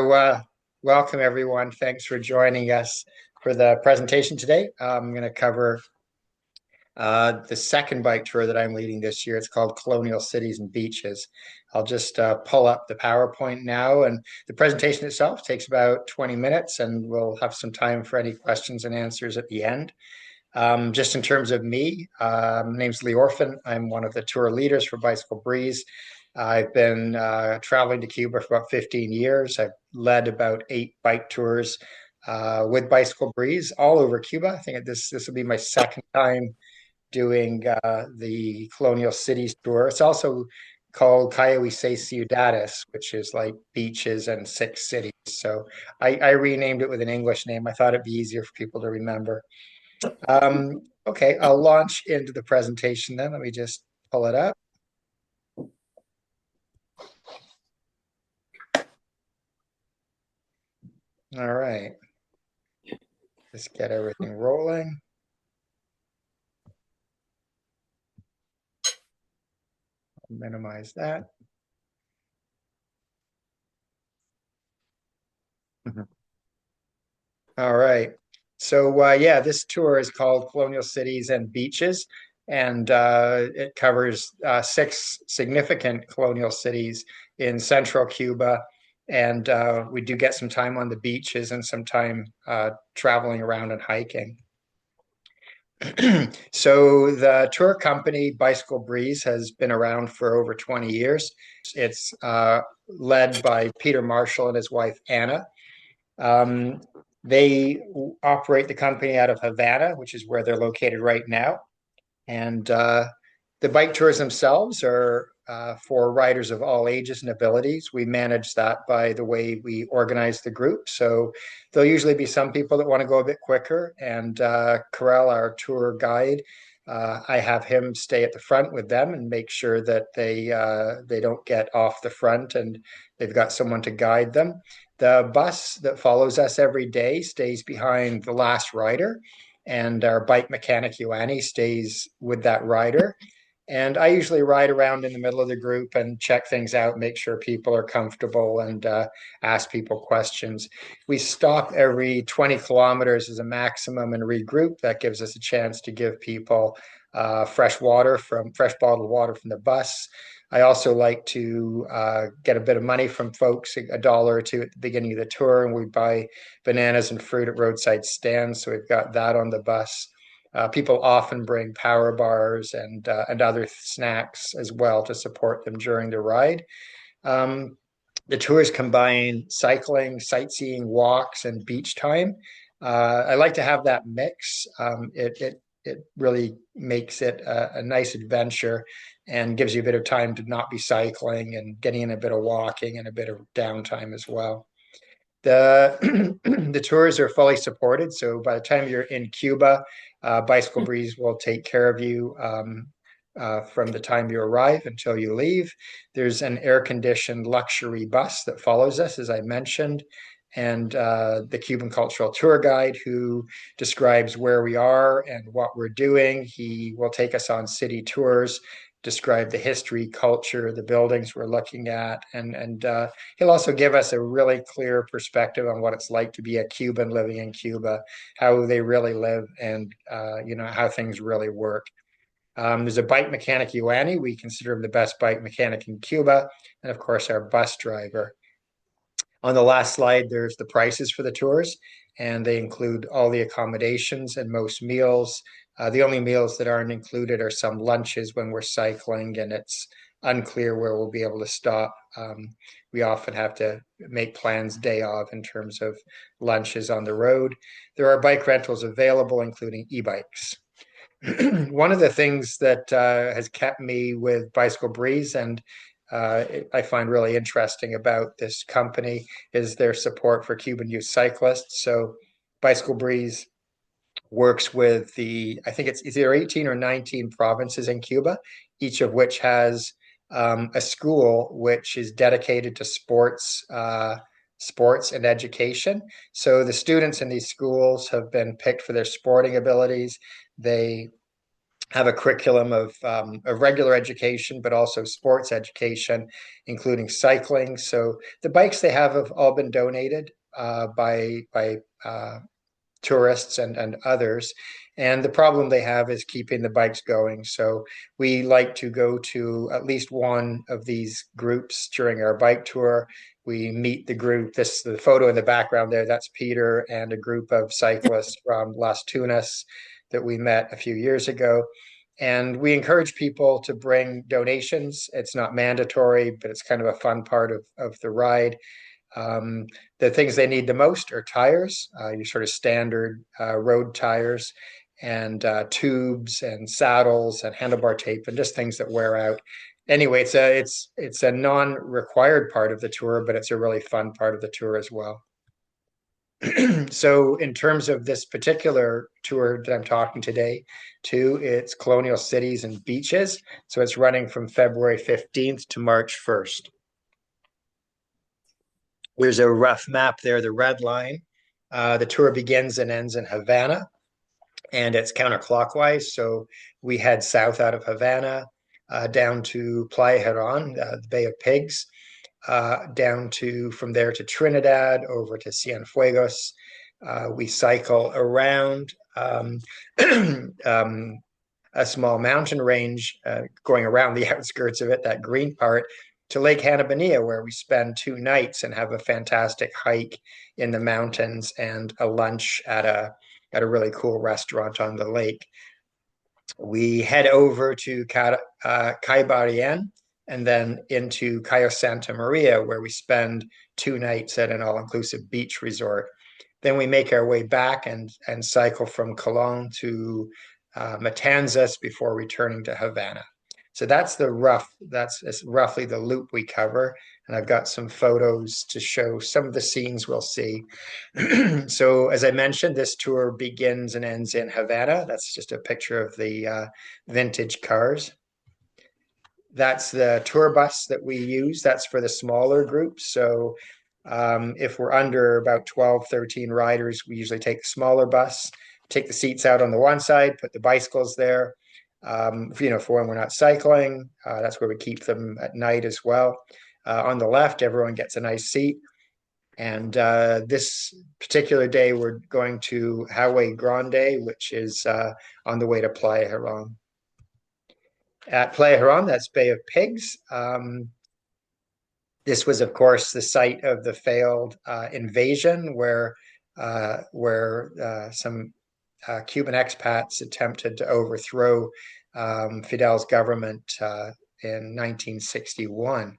welcome everyone. Thanks for joining us for the presentation today. I'm going to cover the second bike tour that I'm leading this year. It's called Colonial Cities and Beaches. I'll just pull up the PowerPoint now, and the presentation itself takes about 20 minutes, and we'll have some time for any questions and answers at the end. Just in terms of me, my name's Lee Orphan. I'm one of the tour leaders for Bicycle Breeze. I've been traveling to Cuba for about 15 years. I've led about 8 bike tours with Bicycle Breeze all over Cuba. I think this will be my second time doing the Colonial Cities tour. It's also called Calle Seis Ciudades, which is like beaches and 6 cities. So I renamed it with an English name. I thought it'd be easier for people to remember. Okay, I'll launch into the presentation then. Let me just pull it up. All right. Just get everything rolling. I'll minimize that. All right. So yeah, this tour is called Colonial Cities and Beaches, and it covers 6 significant colonial cities in central Cuba. And we do get some time on the beaches and some time traveling around and hiking. So the tour company Bicycle Breeze has been around for over 20 years. It's led by Peter Marshall and his wife Anna. They operate the company out of Havana, which is where they're located right now. And the bike tours themselves are for riders of all ages and abilities. We manage that by the way we organize the group. So there'll usually be some people that want to go a bit quicker. And Carell, our tour guide, I have him stay at the front with them and make sure that they don't get off the front and they've got someone to guide them. The bus that follows us every day stays behind the last rider, and our bike mechanic Ioanni stays with that rider. And I usually ride around in the middle of the group and check things out, make sure people are comfortable, and ask people questions. We stop every 20 kilometers as a maximum and regroup. That gives us a chance to give people fresh bottled water from the bus. I also like to get a bit of money from folks, $1 or 2 at the beginning of the tour, and we buy bananas and fruit at roadside stands. So we've got that on the bus. People often bring power bars and other snacks as well to support them during the ride. The tours combine cycling, sightseeing, walks, and beach time. I like to have that mix. It really makes it a nice adventure and gives you a bit of time to not be cycling and getting in a bit of walking and a bit of downtime as well. The the tours are fully supported, so by the time you're in Cuba, Bicycle Breeze will take care of you from the time you arrive until you leave. There's an air-conditioned luxury bus that follows us, as I mentioned, and the Cuban cultural tour guide who describes where we are and what we're doing. He will take us on city tours, describe the history, culture, the buildings we're looking at, and he'll also give us a really clear perspective on what it's like to be a Cuban living in Cuba, how they really live, and how things really work. There's a bike mechanic, Ioanni. We consider him the best bike mechanic in Cuba, and of course our bus driver. On the last slide, there's the prices for the tours, and they include all the accommodations and most meals. The only meals that aren't included are some lunches when we're cycling, and it's unclear where we'll be able to stop. We often have to make plans day of in terms of lunches on the road. There are bike rentals available, including e-bikes. One of the things that has kept me with Bicycle Breeze and I find really interesting about this company is their support for Cuban youth cyclists. So Bicycle Breeze works with I think it's either 18 or 19 provinces in Cuba, each of which has a school which is dedicated to sports and education. So the students in these schools have been picked for their sporting abilities. They have a curriculum of regular education, but also sports education, including cycling. So the bikes they have all been donated by tourists and others. And the problem they have is keeping the bikes going. So we like to go to at least one of these groups during our bike tour. We meet the group. The photo in the background there, that's Peter and a group of cyclists from Las Tunas that we met a few years ago. And we encourage people to bring donations. It's not mandatory, but it's kind of a fun part of the ride. Um, the things they need the most are tires, your sort of standard road tires, and tubes and saddles and handlebar tape and just things that wear out. Anyway, it's a non-required part of the tour, but it's a really fun part of the tour as well. So in terms of this particular tour that I'm talking today to, it's Colonial Cities and Beaches. So it's running from February 15th to March 1st. There's a rough map there, the red line. The tour begins and ends in Havana, and it's counterclockwise. So we head south out of Havana, down to Playa Heron, the Bay of Pigs, down to from there to Trinidad, over to Cienfuegos. We cycle around a small mountain range, going around the outskirts of it, that green part, to Lake Hanabania, where we spend 2 nights and have a fantastic hike in the mountains and a lunch at a really cool restaurant on the lake. We head over to Caibarien and then into Cayo Santa Maria, where we spend 2 nights at an all-inclusive beach resort. Then we make our way back and cycle from Colón to Matanzas before returning to Havana. So that's roughly the loop we cover. And I've got some photos to show some of the scenes we'll see. So as I mentioned, this tour begins and ends in Havana. That's just a picture of the vintage cars. That's the tour bus that we use. That's for the smaller groups. So if we're under about 12, 13 riders, we usually take the smaller bus, take the seats out on the one side, put the bicycles there. For when we're not cycling, that's where we keep them at night as well. On the left, everyone gets a nice seat. And this particular day, we're going to Hawaii Grande, which is on the way to Playa Heron. At Playa Heron, that's Bay of Pigs. This was, of course, the site of the failed invasion, where some Cuban expats attempted to overthrow Fidel's government in 1961.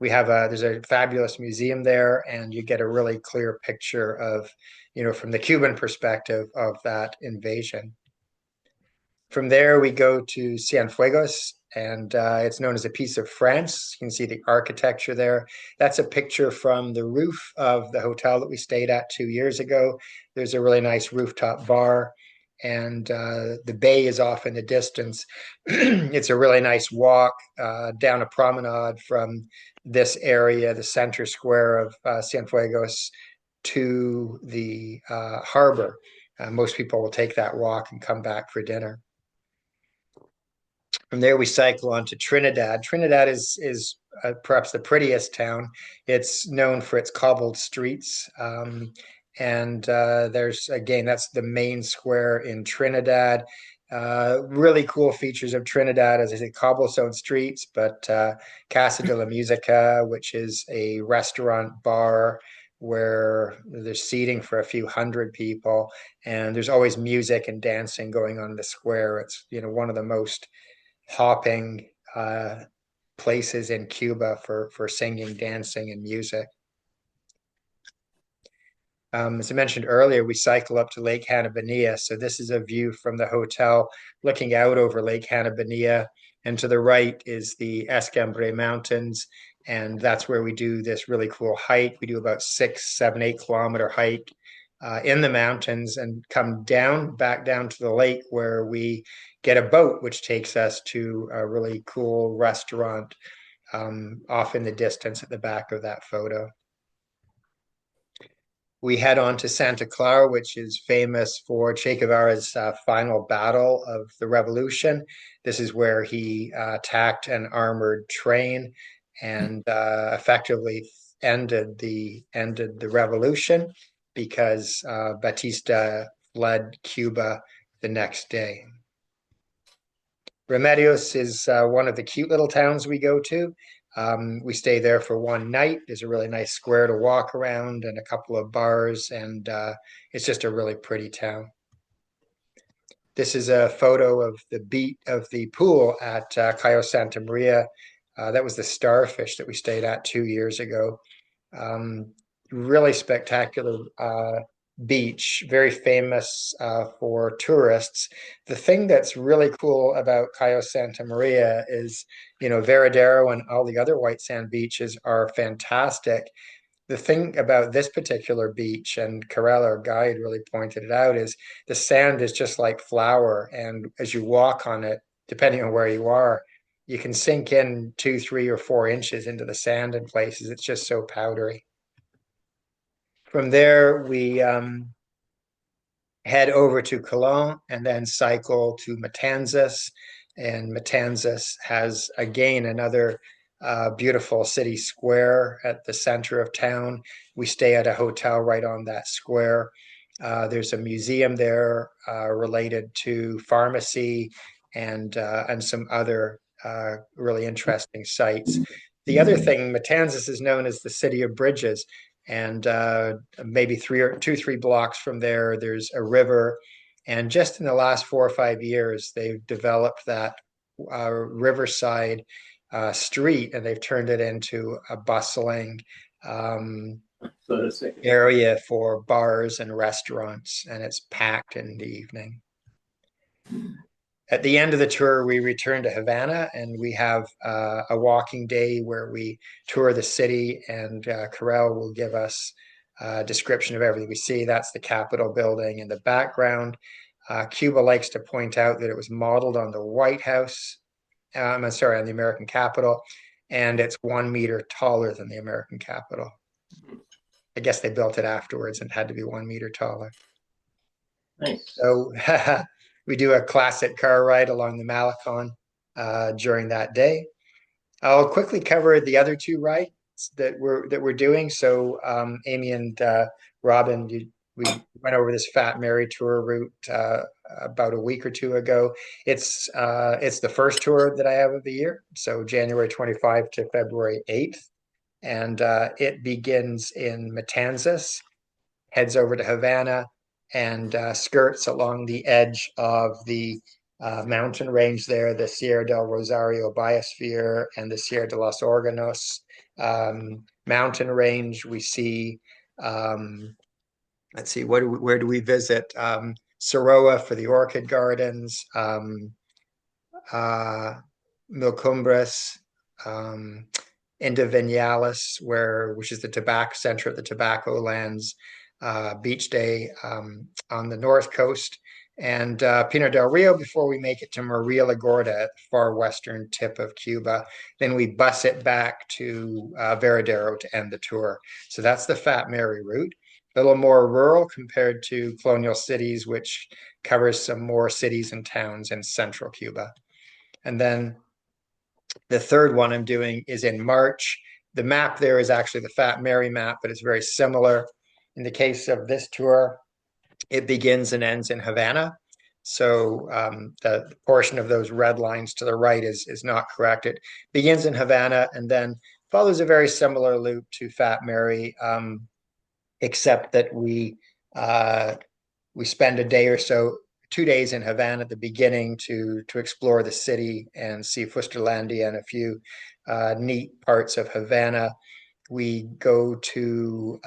There's a fabulous museum there, and you get a really clear picture of, from the Cuban perspective of that invasion. From there, we go to Cienfuegos, and it's known as a piece of France. You can see the architecture there. That's a picture from the roof of the hotel that we stayed at 2 years ago. There's a really nice rooftop bar, and the bay is off in the distance. It's a really nice walk down a promenade from this area, the center square of Cienfuegos, to the harbor. Most people will take that walk and come back for dinner. From there, we cycle on to Trinidad. Trinidad is perhaps the prettiest town. It's known for its cobbled streets. And that's the main square in Trinidad. Really cool features of Trinidad, as I say, cobblestone streets, but Casa de la Musica, which is a restaurant bar where there's seating for a few hundred people, and there's always music and dancing going on in the square. It's one of the most hopping places in Cuba for singing, dancing, and music. As I mentioned earlier, we cycle up to Lake Hanabania. So this is a view from the hotel looking out over Lake Hanabania. And to the right is the Escambray Mountains. And that's where we do this really cool hike. We do about 6, 7, 8 kilometer hike in the mountains and come back down to the lake, where we get a boat, which takes us to a really cool restaurant off in the distance at the back of that photo. We head on to Santa Clara, which is famous for Che Guevara's final battle of the revolution. This is where he attacked an armored train and effectively ended the revolution because Batista fled Cuba the next day. Remedios is one of the cute little towns we go to. We stay there for one night. There's a really nice square to walk around and a couple of bars, and it's just a really pretty town. This is a photo of the beat of the pool at Cayo Santa Maria. That was the Starfish that we stayed at 2 years ago. Um, Really spectacular beach, very famous for tourists. The thing that's really cool about Cayo Santa Maria is, Veradero and all the other white sand beaches are fantastic. The thing about this particular beach, and Carell, our guide, really pointed it out, is the sand is just like flour. And as you walk on it, depending on where you are, you can sink in 2, 3, or 4 inches into the sand in places. It's just so powdery. From there, we head over to Cologne and then cycle to Matanzas. And Matanzas has, again, another beautiful city square at the center of town. We stay at a hotel right on that square. There's a museum there related to pharmacy and some other really interesting sites. The other thing, Matanzas is known as the city of bridges, and maybe 3 blocks from there, there's a river. And just in the last 4 or 5 years, they've developed that riverside street, and they've turned it into a bustling area for bars and restaurants, and it's packed in the evening. At the end of the tour, we return to Havana and we have a walking day where we tour the city, and Carell will give us a description of everything we see. That's the Capitol building in the background. Cuba likes to point out that it was modeled on the White House, I'm sorry, on the American Capitol, and it's 1 meter taller than the American Capitol. I guess they built it afterwards and had to be 1 meter taller. Nice. So we do a classic car ride along the Malecon during that day. I'll quickly cover the other two rides that we're doing. So Amy and Robin, we went over this Fat Mary tour route about a week or two ago. It's the first tour that I have of the year, so January 25 to February 8th, and it begins in Matanzas, heads over to Havana, and skirts along the edge of the mountain range there, the Sierra del Rosario Biosphere and the Sierra de los Órganos mountain range. We see, let's see, where do we visit? Soroa for the orchid gardens, Milcumbres, into Vinales, which is the tobacco center of the tobacco lands, beach day on the north coast, and Pinar del Rio before we make it to Maria La Gorda at the far western tip of Cuba. Then we bus it back to Veradero to end the tour. So that's the Fat Mary route. A little more rural compared to Colonial Cities, which covers some more cities and towns in central Cuba. And then the third one I'm doing is in March. The map there is actually the Fat Mary map, but it's very similar. In the case of this tour, it begins and ends in Havana. So the portion of those red lines to the right is not correct. It begins in Havana and then follows a very similar loop to Fat Mary, except that we spend a day or so, 2 days in Havana at the beginning to explore the city and see Fusterlandia and a few neat parts of Havana. We go to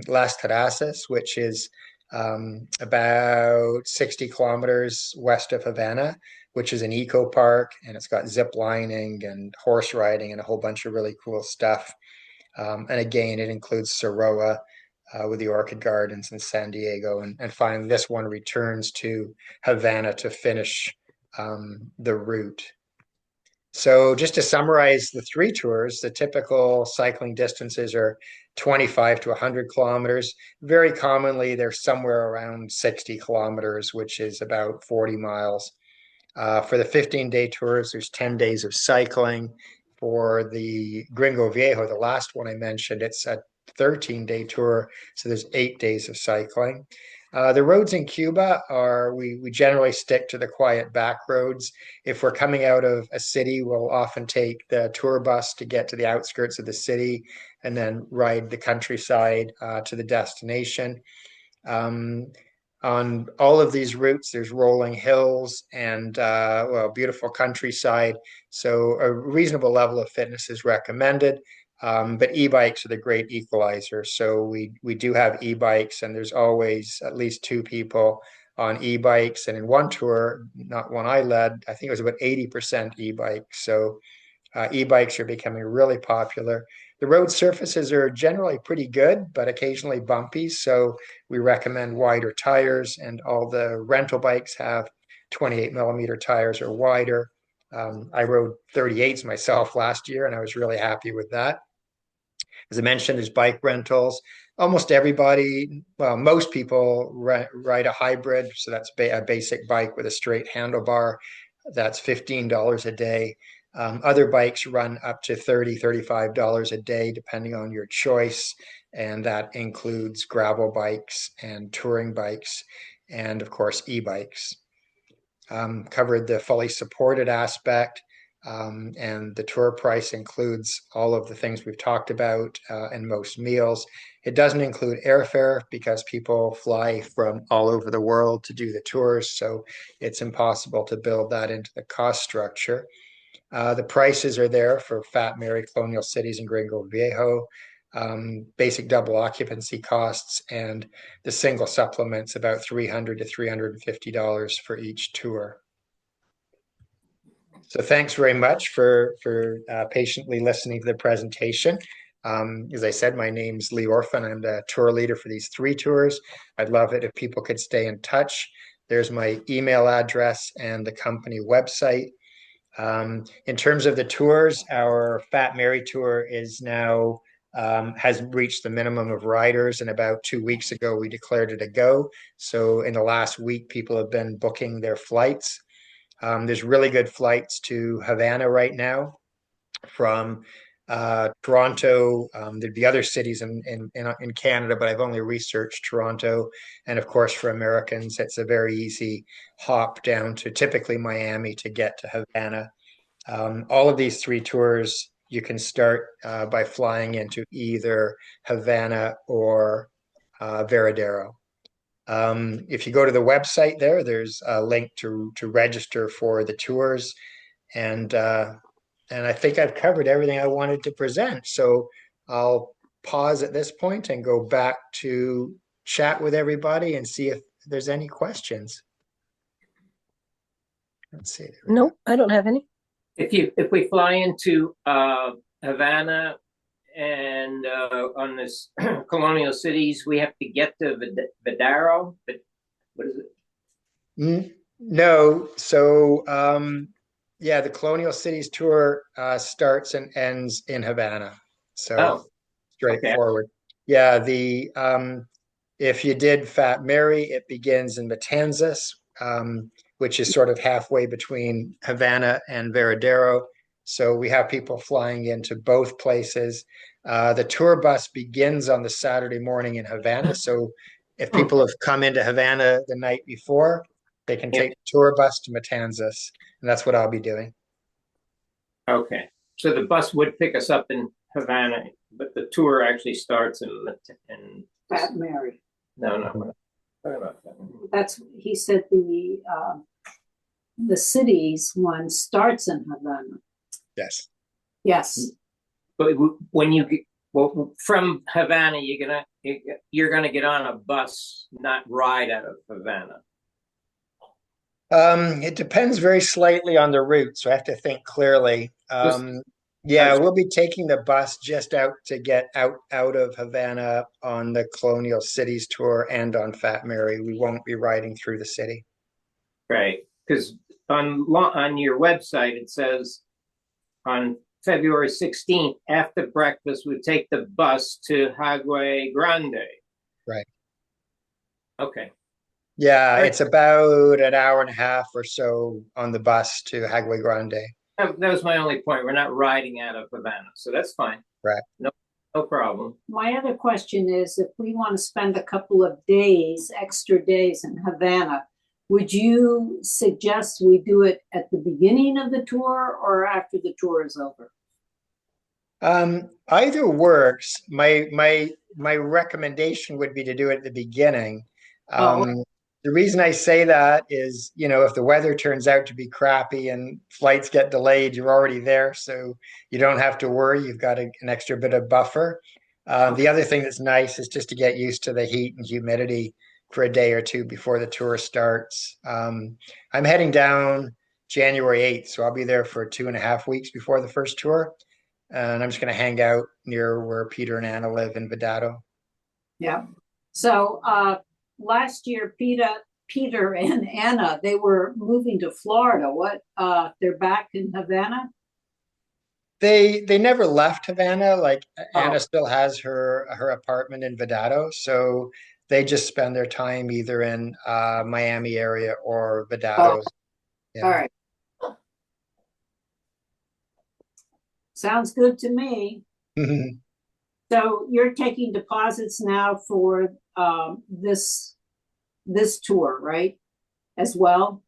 Las Terrazas, which is about 60 kilometers west of Havana, which is an eco park, and it's got zip lining and horse riding and a whole bunch of really cool stuff. And again, it includes Soroa with the orchid gardens in San Diego. And finally, this one returns to Havana to finish the route. So just to summarize the three tours, the typical cycling distances are 25 to 100 kilometers. Very commonly, they're somewhere around 60 kilometers, which is about 40 miles. For the 15-day tours, there's 10 days of cycling. For the Gringo Viejo, the last one I mentioned, it's a 13-day tour, so there's 8 days of cycling. The roads in Cuba we generally stick to the quiet back roads. If we're coming out of a city, we'll often take the tour bus to get to the outskirts of the city and then ride the countryside to the destination. Um, on all of these routes, there's rolling hills and well, beautiful countryside. So a reasonable level of fitness is recommended. But e-bikes are the great equalizer. So we do have e-bikes, and there's always at least two people on e-bikes. And in one tour, not one I led, I think it was about 80% e-bikes. So e-bikes are becoming really popular. The road surfaces are generally pretty good, but occasionally bumpy. So we recommend wider tires, and all the rental bikes have 28 millimeter tires or wider. I rode 38s myself last year, and I was really happy with that. As I mentioned, there's bike rentals. Almost everybody, well, most people ride a hybrid. So that's a basic bike with a straight handlebar. That's $15 a day. Other bikes run up to $35 a day, depending on your choice. And that includes gravel bikes and touring bikes, and of course, e-bikes. Covered the fully supported aspect. And the tour price includes all of the things we've talked about and most meals. It doesn't include airfare because people fly from all over the world to do the tours. So it's impossible to build that into the cost structure. The prices are there for Fat Mary, Colonial Cities, and Gringo Viejo. Basic double occupancy costs, and the single supplements about $300 to $350 for each tour. So thanks very much for patiently listening to the presentation. As I said, my name's Lee Orphan. I'm the tour leader for these three tours. I'd love it if people could stay in touch. There's my email address and the company website. In terms of the tours, our Fat Mary tour is now has reached the minimum of riders, and about 2 weeks ago we declared it a go. So in the last week, people have been booking their flights. There's really good flights to Havana right now from Toronto. There'd be other cities in Canada, but I've only researched Toronto. And of course, for Americans, it's a very easy hop down to typically Miami to get to Havana. All of these three tours, you can start by flying into either Havana or Veradero. If you go to the website there's a link to register for the tours, and I think I've covered everything I wanted to present. So I'll pause at this point and go back to chat with everybody and see if there's any questions. Let's see. Nope, I don't have any. If we fly into Havana and on this Colonial Cities, we have to get to Vidaro. But what is it? No. So yeah, the Colonial Cities tour starts and ends in Havana. So straightforward. Okay. Yeah, the if you did Fat Mary, it begins in Matanzas, which is sort of halfway between Havana and Veradero. So we have people flying into both places. The tour bus begins on the Saturday morning in Havana. So if people have come into Havana the night before, they can take the tour bus to Matanzas, and that's what I'll be doing. Okay. So the bus would pick us up in Havana, but the tour actually starts in Fat Mary. No, we're not talking about that. That's, he said the cities one starts in Havana. Yes. Yes. But when you get from Havana, you're gonna get on a bus, not ride out of Havana. It depends very slightly on the route, so I have to think clearly. Yeah, we'll be taking the bus just out to get out of Havana on the Colonial Cities tour and on Fat Mary. We won't be riding through the city. Right, because on your website it says on February 16th, after breakfast, we take the bus to Agua Grande. Right. Okay. Yeah, Right. it's about an hour and a half or so on the bus to Agua Grande. That was my only point. We're not riding out of Havana, so that's fine. Right. No problem. My other question is, if we want to spend a couple of days, extra days in Havana, would you suggest we do it at the beginning of the tour or after the tour is over? Either works. My recommendation would be to do it at the beginning. Oh. The reason I say that is, if the weather turns out to be crappy and flights get delayed, you're already there, so you don't have to worry. You've got an extra bit of buffer. The other thing that's nice is just to get used to the heat and humidity for a day or two before the tour starts. I'm heading down January 8th, so I'll be there for 2.5 weeks before the first tour. And I'm just going to hang out near where Peter and Anna live in Vedado. Yeah. So last year, Peter and Anna, they were moving to Florida. They're back in Havana? They never left Havana. Like Oh. Anna still has her apartment in Vedado, so they just spend their time either in Miami area or Vedado. Oh. Yeah. All right. Sounds good to me. So you're taking deposits now for this tour, right? As well?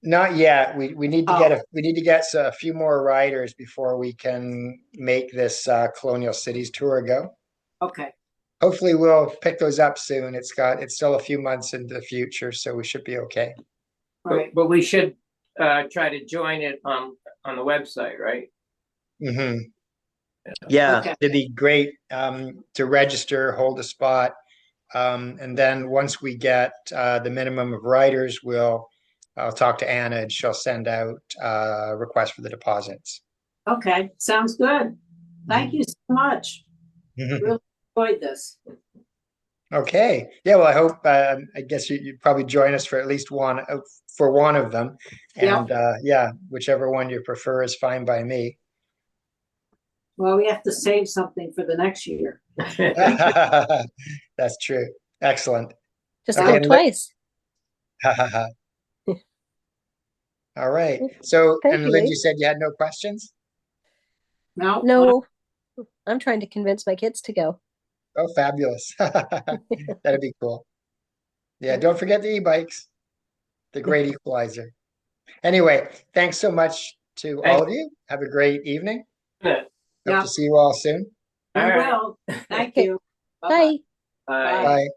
Not yet. We need to Oh. get a few more riders before we can make this Colonial Cities tour go. Okay. Hopefully we'll pick those up soon. It's still a few months into the future, so we should be okay. All right. But we should try to join it on the website, right? Mm-hmm. Yeah, Okay. it'd be great to register, hold a spot, and then once we get the minimum of riders, I'll talk to Anna and she'll send out requests for the deposits. Okay. Sounds good. Thank you so much. Really enjoyed this. Okay. Yeah. Well, I hope. I guess you'd probably join us for at least one of them, and yeah, whichever one you prefer is fine by me. Well, we have to save something for the next year. That's true. Excellent. Just Okay, go twice. All right. So, Thank and you, Lynn, Lee. you said you had no questions? No? No, I'm trying to convince my kids to go. Oh, fabulous. That'd be cool. Yeah, don't forget the e-bikes, the great equalizer. Anyway, thanks so much to all of you. Have a great evening. Hope Yeah. to see you all soon. We All right. will. Thank Okay. you. Bye. Bye. Bye.